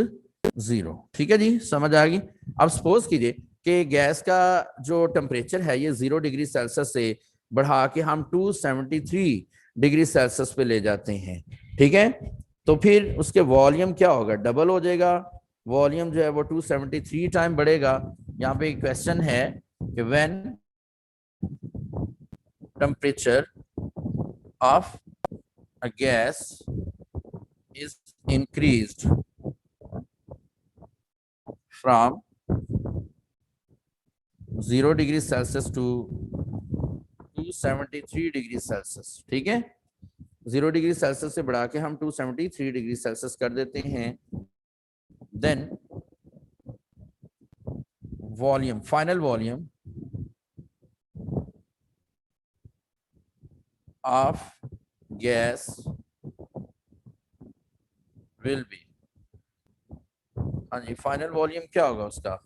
0। ठीक है जी, समझ आ गई। अब सपोज कीजिए कि गैस का जो टेम्परेचर है ये 0 डिग्री सेल्सियस से बढ़ा के हम 273 डिग्री सेल्सियस पे ले जाते हैं। ठीक है, तो फिर उसके वॉल्यूम क्या होगा डबल हो जाएगा। वॉल्यूम जो है वो 273 टाइम बढ़ेगा। यहाँ पे एक क्वेश्चन है कि when temperature of a gas is increased from 0 degree Celsius to 273 degree Celsius. ठीक है, 0 डिग्री सेल्सियस से बढ़ा के हम 273 डिग्री सेल्सियस कर देते हैं। Then volume, final volume of gas will be, हाँ जी, फाइनल वॉल्यूम क्या होगा उसका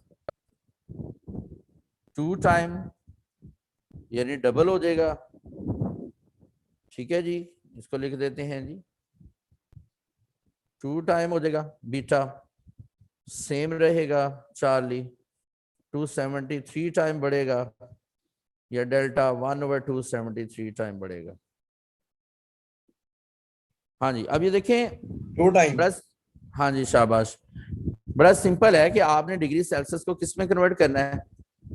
2 टाइम, यानी डबल हो जाएगा। ठीक है जी, इसको लिख देते हैं जी 2 टाइम हो जाएगा, बीटा सेम रहेगा चार्ली, 273 टाइम बढ़ेगा, या डेल्टा 1/273 टाइम बढ़ेगा। हाँ जी, अब ये देखें 2 टाइम। बस, हाँ जी शाबाश, बड़ा सिंपल है कि आपने डिग्री सेल्सियस को किस में कन्वर्ट करना है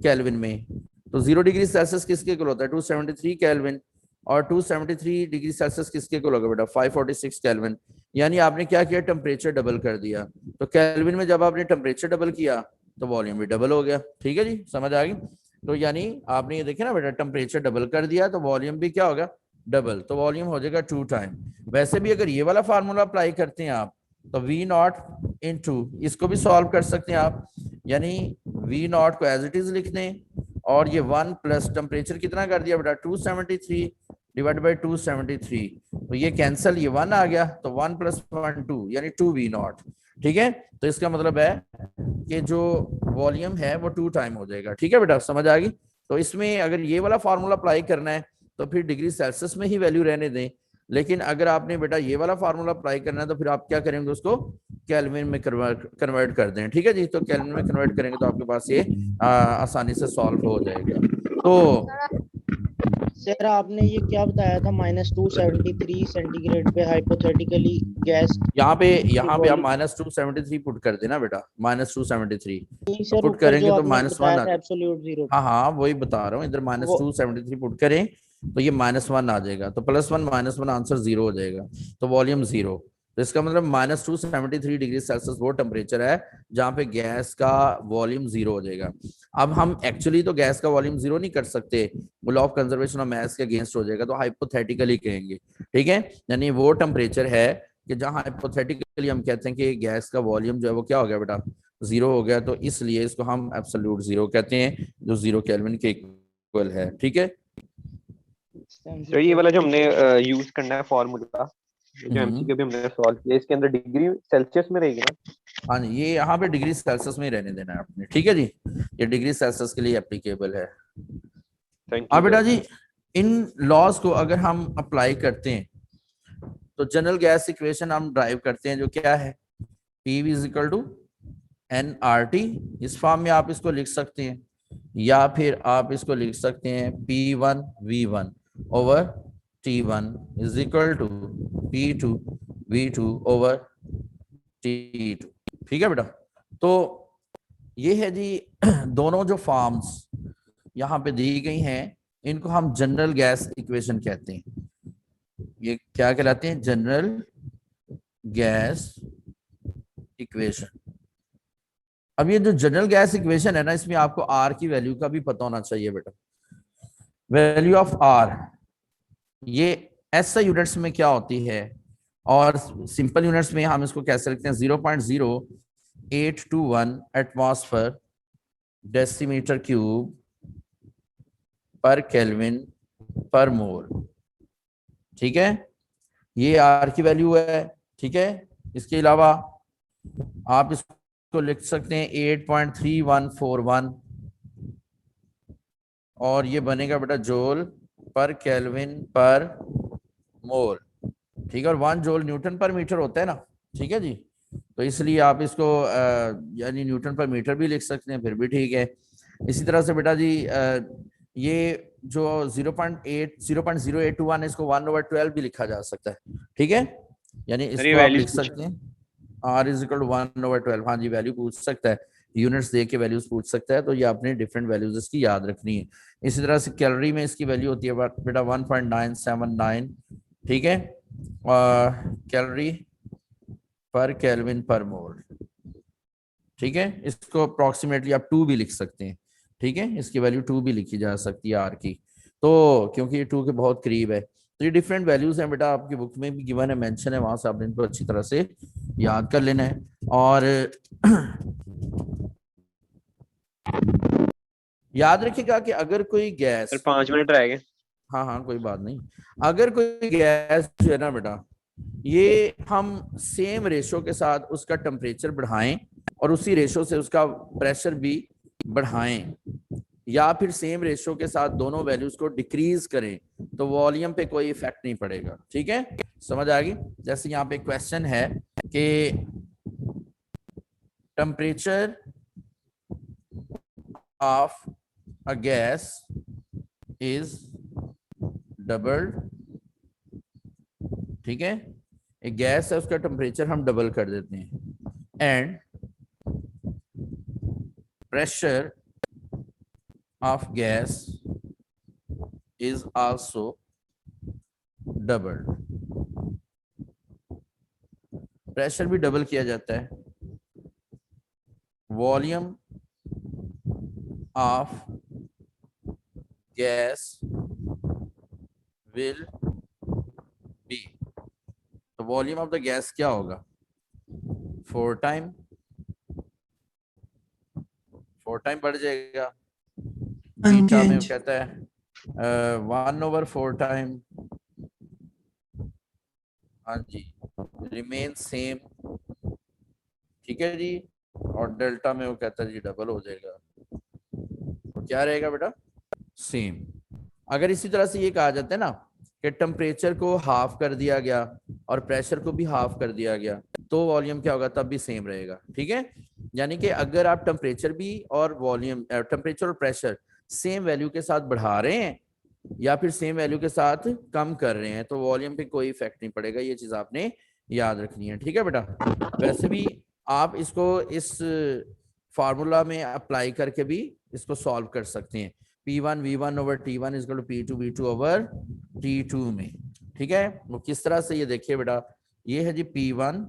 केल्विन में। तो 0 डिग्री सेल्सियस किसके इक्वल होता है 273 केल्विन, और 273 डिग्री सेल्सियस किसके इक्वल होगा बेटा 546 केल्विन। यानी आपने क्या किया टेम्परेचर डबल कर दिया। तो केल्विन में जब आपने टेम्परेचर डबल किया तो वॉल्यूम भी डबल हो गया। ठीक है जी, समझ आ गई। तो यानी आपने ये देखा ना बेटा टेम्परेचर डबल कर दिया तो वॉल्यूम भी क्या होगा डबल, तो वॉल्यूम हो जाएगा 2 टाइम। वैसे भी अगर ये वाला फार्मूला अप्लाई करते हैं आप तो V0 इंटू, इसको भी सॉल्व कर सकते हैं आप, यानी V0 को एज इट इज लिख दें और ये 1 प्लस टेम्परेचर कितना कर दिया बेटा 273 डिवाइड बाई 273, तो ये कैंसल, ये 1 आ गया, तो 1 + 1 2 यानी 2V0। ठीक है, तो इसका मतलब है कि जो वॉल्यूम है वो 2 टाइम हो जाएगा। ठीक है बेटा, समझ आ गई। तो इसमें अगर ये वाला फार्मूला अप्लाई करना है तो फिर डिग्री सेल्सियस में ही वैल्यू रहने दें, लेकिन अगर आपने बेटा ये वाला फार्मूला अप्लाई करना है तो फिर आप क्या करेंगे उसको केल्विन में कन्वर्ट कर दें। ठीक है जी, तो केल्विन में कन्वर्ट करेंगे तो आपके पास ये आसानी से सॉल्व हो जाएगा। तो सर आपने ये क्या बताया था -273 सेंटीग्रेड पे हाइपोथेटिकली गैस यहाँ पे आप -273 पुट कर देना बेटा, -273 सर पुट ऊपर करेंगे जो तो आपने -1 बताया आ, था एब्सोल्यूट 0। हाँ हाँ वही बता रहा हूँ, इधर वो -273 पुट करें तो ये -1 आ जाएगा, तो +1 -1 आंसर 0 हो जाएगा, तो वॉल्यूम 0। तो इसका मतलब -273 डिग्री सेल्सियस वो टेम्परेचर है जहां पे गैस का वॉल्यूम 0 हो जाएगा। अब हम एक्चुअली तो गैस का वॉल्यूम 0 नहीं कर सकते, वो law of conservation of mass के अगेंस्ट हो जाएगा, तो हाइपोथेटिकली कहेंगे। ठीक है, यानी वो टेम्परेचर है कि जहां हाइपोथेटिकली हम कहते हैं कि गैस का वॉल्यूम जो है वो क्या हो गया बेटा 0 हो गया, तो इसलिए इसको हम एब्सोल्यूट 0 कहते हैं जो 0 केल्विन के इक्वल है। ठीक है, तो ये वाला जो हमने यूज करना है फॉर्मूला, जो एमसीक्यू भी हमने सॉल्व किया, इसके अंदर डिग्री सेल्सियस में रहेगी ना। हाँ जी, ये यहाँ पे डिग्री सेल्सियस में ही रहने देना है आपने। ठीक है जी, ये डिग्री सेल्सियस के लिए एप्लीकेबल है। थैंक अब यू बेटा सर। जी इन लॉज को अगर हम अप्लाई करते हैं तो जनरल गैस इक्वेशन हम ड्राइव करते हैं जो क्या है PV = nRT। इस फॉर्म में आप इसको लिख सकते हैं, या फिर आप इसको लिख सकते हैं P1 V1 over T1 = P2 V2 over T2। ठीक है बेटा, तो ये है जी दोनों जो फॉर्म्स यहाँ पे दी गई हैं इनको हम जनरल गैस इक्वेशन कहते हैं। ये क्या कहलाते हैं जनरल गैस इक्वेशन। अब ये जो जनरल गैस इक्वेशन है ना, इसमें आपको आर की वैल्यू का भी पता होना चाहिए बेटा। वैल्यू ऑफ आर ये एसआई यूनिट्स में क्या होती है, और सिंपल यूनिट्स में हम इसको कैसे लिखते हैं, 0.0821 एटमॉस्फेयर डेसीमीटर क्यूब पर केल्विन पर मोल। ठीक है, ये आर की वैल्यू है। ठीक है, इसके अलावा आप इसको लिख सकते हैं 8.3141 और ये बनेगा बेटा जूल पर केल्विन पर मोल। ठीक है, और 1 जूल न्यूटन पर मीटर होता है ना। ठीक है जी, तो इसलिए आप इसको यानी न्यूटन पर मीटर भी लिख सकते हैं, फिर भी ठीक है। इसी तरह से बेटा जी ये जो 0.0821 इसको 1/12 भी लिखा जा सकता है। ठीक है, यानी इसको आप लिख सकते हैं R = 1/12। हाँ जी, वैल्यू पूछ सकता है, यूनिट्स दे के वैल्यूज पूछ सकता है, तो ये आपने डिफरेंट वैल्यूज इसकी याद रखनी है। इसी तरह से कैलोरी में इसकी वैल्यू होती है बेटा 1.979। ठीक है, कैलोरी पर केल्विन पर मोल। ठीक है, इसको अप्रोक्सीमेटली आप 2 भी लिख सकते हैं। ठीक है, इसकी वैल्यू 2 भी लिखी जा सकती है आर की, तो क्योंकि ये 2 के बहुत करीब है। तो ये डिफरेंट वैल्यूज हैं बेटा, आपकी बुक में भी गिवन है, मेंशन है, वहां से आपने इनको अच्छी तरह से याद कर लेना है। और याद रखिएगा कि अगर कोई गैस, 5 मिनट रह गए। हाँ हाँ कोई बात नहीं, अगर कोई गैस जो है ना बेटा, ये हम सेम रेशो के साथ उसका टेम्परेचर बढ़ाएं और उसी रेशो से उसका प्रेशर भी बढ़ाएं, या फिर सेम रेशो के साथ दोनों वैल्यूज को डिक्रीज करें, तो वॉल्यूम पे कोई इफेक्ट नहीं पड़ेगा। ठीक है, समझ आ गई। जैसे यहाँ पे क्वेश्चन है कि temperature of a gas is doubled. ठीक है, एक गैस है, उसका टेम्परेचर हम डबल कर देते हैं, and pressure of gas is also doubled. Pressure भी डबल किया जाता है, volume of gas will B, तो वॉल्यूम ऑफ द गैस क्या होगा, 4 टाइम बढ़ जाएगा। बीटा में कहता है 1/4 टाइम, हाँ जी, रिमेन सेम। ठीक है जी, और डेल्टा में वो कहता है जी डबल हो जाएगा, तो क्या रहेगा बेटा, सेम। अगर इसी तरह से ये कहा जाता है ना कि टेम्परेचर को हाफ कर दिया गया और प्रेशर को भी हाफ कर दिया गया, तो वॉल्यूम क्या होगा, तब भी सेम रहेगा। ठीक है, यानी कि अगर आप टेम्परेचर भी और वॉल्यूम, टेम्परेचर और प्रेशर सेम वैल्यू के साथ बढ़ा रहे हैं या फिर सेम वैल्यू के साथ कम कर रहे हैं, तो वॉल्यूम पे कोई इफेक्ट नहीं पड़ेगा। ये चीज आपने याद रखनी है। ठीक है बेटा, वैसे भी आप इसको इस फार्मूला में अप्लाई करके भी इसको सॉल्व कर सकते हैं, P1 V1/T1 = P2 V2/T2 में। ठीक है, वो किस तरह से, ये देखिए बेटा, ये है जी P1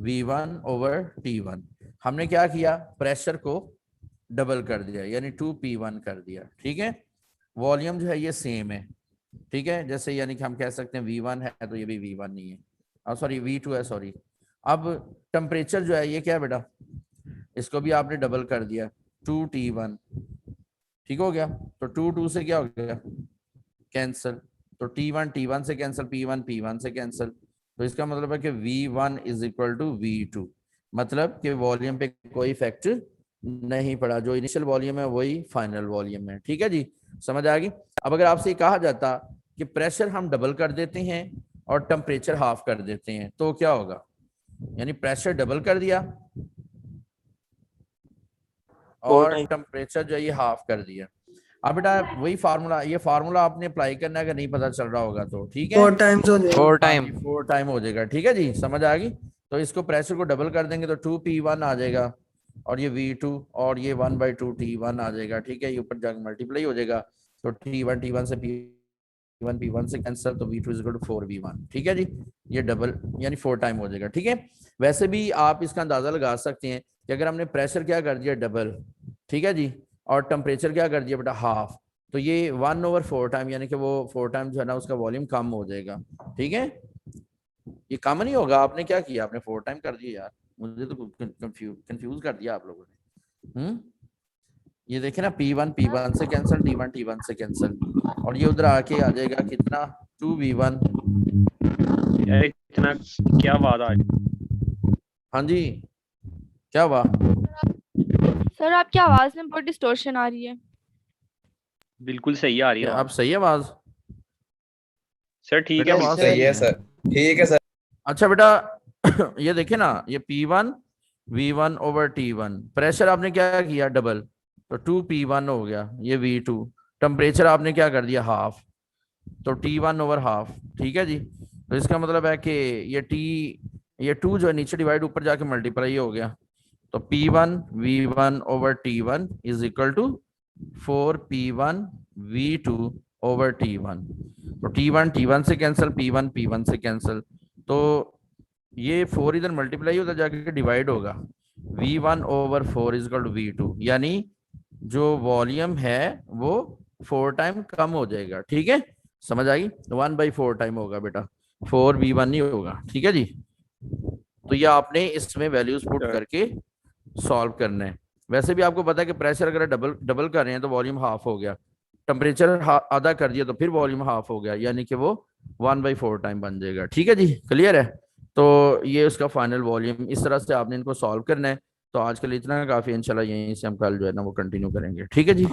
V1/T1। हमने क्या किया, प्रेशर को डबल कर दिया, यानी 2P1 कर दिया। ठीक है, वॉल्यूम जो है ये सेम है। ठीक है, जैसे यानी कि हम कह सकते हैं V1 है तो ये भी V1 नहीं है, सॉरी V2 है, सॉरी। अब टेम्परेचर जो है ये क्या है बेटा, इसको भी आपने डबल कर दिया, 2T1। ठीक हो गया, तो 2 से क्या हो गया, कैंसिल, तो T1 T1 से कैंसिल, P1 P1 से कैंसिल, तो इसका मतलब है कि V1 = V2, मतलब कि वॉल्यूम पे कोई इफेक्ट नहीं पड़ा, जो इनिशियल वॉल्यूम है वही फाइनल वॉल्यूम है। ठीक है जी, समझ आ गई। अब अगर आपसे कहा जाता कि प्रेशर हम डबल कर देते हैं और टेम्परेचर हाफ कर देते हैं, तो क्या होगा, यानी प्रेशर डबल कर दिया और टेम्परेचर जो है ये हाफ कर दिया। अब बेटा वही फार्मूला, ये फार्मूला आपने अप्लाई करना है, अगर नहीं पता चल रहा होगा तो। ठीक है, 4 टाइम 4 टाइम हो जाएगा। ठीक है जी, समझ आ गई। तो इसको प्रेशर को डबल कर देंगे तो 2P1 आ जाएगा, और ये V2 और ये 1/2 T1 आ जाएगा। ठीक है, ये ऊपर जाकर मल्टीप्लाई हो जाएगा, तो T1 से P1 P1 से कैंसिल, तो V2 = 4V1। ठीक है जी, ये डबल यानी 4 टाइम हो जाएगा। ठीक है, वैसे भी आप इसका अंदाजा लगा सकते हैं कि अगर हमने प्रेशर क्या कर दिया डबल, ठीक है जी, और टेम्परेचर क्या कर दिया बेटा हाफ, तो ये 1/4 टाइम यानी कि वो 4 टाइम जो है ना उसका वॉल्यूम कम हो जाएगा। ठीक है, ये कम नहीं होगा। आपने क्या किया, आपने 4 टाइम कर दिया यार, मुझे तो कंफ्यूज कर दिया आप लोगों ने। ये देखे ना, P1 से कैंसिल, T1 से कैंसिल, और ये उधर आके आ जाएगा कितना 2V1। यार इतना क्या बात आज। हाँ जी, क्या हुआ? सर आपकी आवाज में बहुत डिस्टॉर्शन आ रही है। बिल्कुल सही आ रही है अब सही है आवाज? सर। ठीक है, बेटा, आवाज सही है सर, ठीक है सर। अच्छा बेटा ये देखे ना, ये P1 V1/T1, प्रेशर आपने क्या किया डबल, तो 2P1 हो गया, ये V2, टेम्परेचर आपने क्या कर दिया हाफ, तो T1/हाफ। ठीक है जी, तो इसका मतलब है कि ये 2 जो है नीचे डिवाइड ऊपर जाके मल्टीप्लाई हो गया, तो P1 V1/T1 is equal to 4P1 V2/T1। तो T1 से कैंसिल, P1 से कैंसिल, तो ये 4 इधर मल्टीप्लाई होता जाके डिवाइड होगा, V1/4 is equal to V2, यानी जो वॉल्यूम है वो 4 टाइम कम हो जाएगा। ठीक है, समझ आ गई? 1/4 टाइम होगा बेटा, 4V1 नहीं होगा। ठीक है जी, तो ये आपने इसमें वैल्यूज पुट करके सॉल्व करना है। वैसे भी आपको पता है कि प्रेशर अगर डबल कर रहे हैं तो वॉल्यूम हाफ हो गया, टेम्परेचर आधा कर दिया तो फिर वॉल्यूम हाफ हो गया, यानी कि वो 1/4 टाइम बन जाएगा। ठीक है जी, क्लियर है? तो ये उसका फाइनल वॉल्यूम, इस तरह से आपने इनको सॉल्व करना है। तो आज के लिए इतना काफी, इंशाल्लाह यहीं से हम कल जो है ना वो कंटिन्यू करेंगे। ठीक है जी।